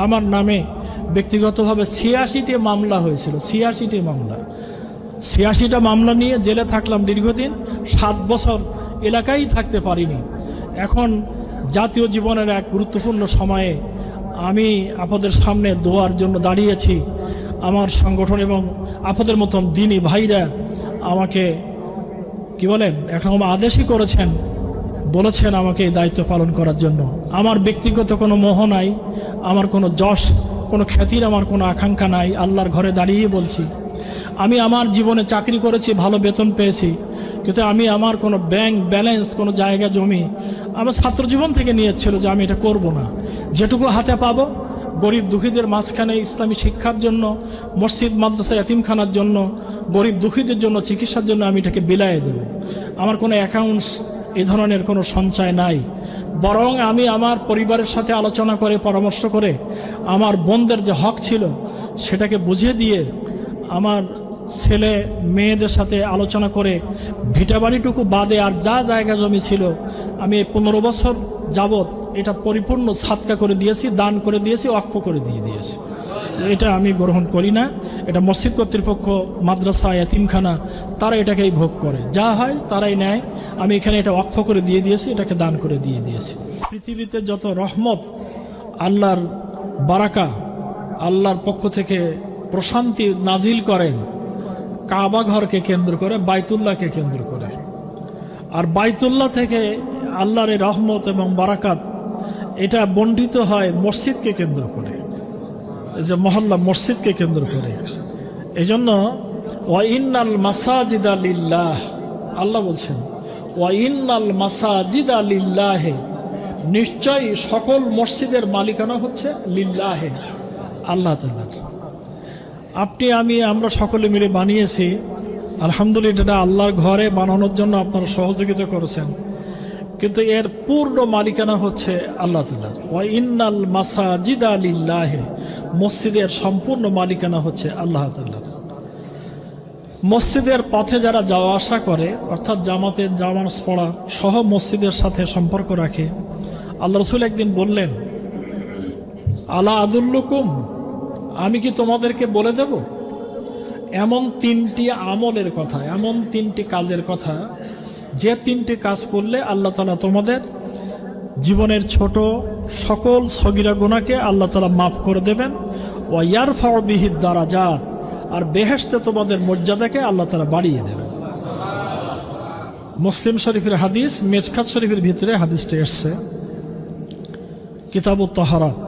আমার নামে ব্যক্তিগতভাবে ৮৬টি মামলা হয়েছিল। ৮৬টি মামলা, ৮৬টা মামলা নিয়ে জেলে থাকলাম দীর্ঘদিন। ৭ বছর এলাকায় থাকতে পারিনি। এখন জাতীয় জীবনের এক গুরুত্বপূর্ণ সময়ে আমি আপনাদের সামনে দোয়ার জন্য দাঁড়িয়েছি। আমার সংগঠন এবং আপনাদের মতন দিনী ভাইরা আমাকে কি বলেন, এখন আদেশই করেছেন, বলেছেন আমাকে এই দায়িত্ব পালন করার জন্য। আমার ব্যক্তিগত কোনো মোহ নাই, আমার কোনো যশ, কোনো খ্যাতির আমার কোনো আকাঙ্ক্ষা নাই। আল্লাহর ঘরে দাঁড়িয়ে বলছি, আমি আমার জীবনে চাকরি করেছি, ভালো বেতন পেয়েছি, কিন্তু আমি আমার কোনো ব্যাংক ব্যালেন্স, কোনো জায়গা জমি আমার ছাত্র জীবন থেকে নিয়েছিল যে আমি এটা করব না। যেটুকু হাতে পাবো গরিব দুঃখীদের মাঝখানে ইসলামী শিক্ষার জন্য, মসজিদ মাদ্রাসা এতিমখানার জন্য, গরিব দুঃখীদের জন্য চিকিৎসার জন্য আমি এটাকে বিলায়ে দেব। আমার কোনো অ্যাকাউন্টস, এই ধরনের কোনো সঞ্চয় নাই। বরং আমি আমার পরিবারের সাথে আলোচনা করে, পরামর্শ করে, আমার বোনদের যে হক ছিল সেটাকে বুঝিয়ে দিয়ে, আমার ছেলে মেয়েদের সাথে আলোচনা করে ভিটাবাড়িটুকু বাদে আর যা জায়গা জমি ছিল আমি 15 বছর যাবৎ এটা পরিপূর্ণ সাদকা করে দিয়েছি, দান করে দিয়েছি, ওয়াকফ করে দিয়েছি। এটা আমি গ্রহণ করি না। এটা মসজিদ কর্তৃপক্ষ, মাদ্রাসা, এতিমখানা তারা এটাকেই ভোগ করে, যা হয় তারাই নেয়। আমি এখানে এটা ওয়াকফ করে দিয়েছি, এটাকে দান করে দিয়েছি। পৃথিবীতে যত রহমত, আল্লাহর বারাকা, আল্লাহর পক্ষ থেকে প্রশান্তি নাজিল করেন কাবা ঘরকে কেন্দ্র করে, বাইতুল্লাহকে কেন্দ্র করে। আর বাইতুল্লাহ থেকে আল্লাহর এই রহমত এবং বারাকাত এটা বণ্টিত হয় মসজিদকে কেন্দ্র করে, এই যে মহল্লা মসজিদকে কেন্দ্র করে। এই জন্য ওয়া ইন্নাল মাসাজিদা লিল্লাহ, আল্লাহ বলছেন ওয়া ইন্নাল মাসাজিদা লিল্লাহে, নিশ্চয়ই সকল মসজিদের মালিকানা হচ্ছে লিল্লাহে, আল্লাহ তাআলার। আপনি আমি আমরা সকলে মিলে বানিয়েছি, আলহামদুলিল্লাহ। এটা আল্লাহর ঘরে বানানোর জন্য আপনারা সহযোগিতা করেছেন, কিন্তু এর পূর্ণ মালিকানা হচ্ছে আল্লাহ তাআলার। ওয়া ইন্নাল মাসাজিদা লিল্লাহি, মসজিদের সম্পূর্ণ মালিকানা হচ্ছে আল্লাহ তাআলার। মসজিদের পথে যারা যাওয়া আসা করে, অর্থাৎ জামাতে জামাজ পড়া সহ মসজিদের সাথে সম্পর্ক রাখে, আল্লাহ রাসূল একদিন বললেন, আলা আদুল্লুকুম, আমি কি তোমাদেরকে বলে দেব এমন 3টি আমলের কথা, এমন 3টি কাজের কথা, যে 3টি কাজ করলে আল্লাহ তাআলা তোমাদের জীবনের ছোট সকল সগীরা গুনাহকে আল্লাহ তাআলা মাফ করে দেবেন। ওয়া ইয়ারফাউ বিহি দারাজাত, আর বেহেশতে তোমাদের মর্যাদাকে আল্লাহ তাআলা বাড়িয়ে দেবেন। মুসলিম শরীফের হাদিস, মেশকাত শরীফের ভিতরে হাদিসটা এসেছে, কিতাবুত তাহারাত।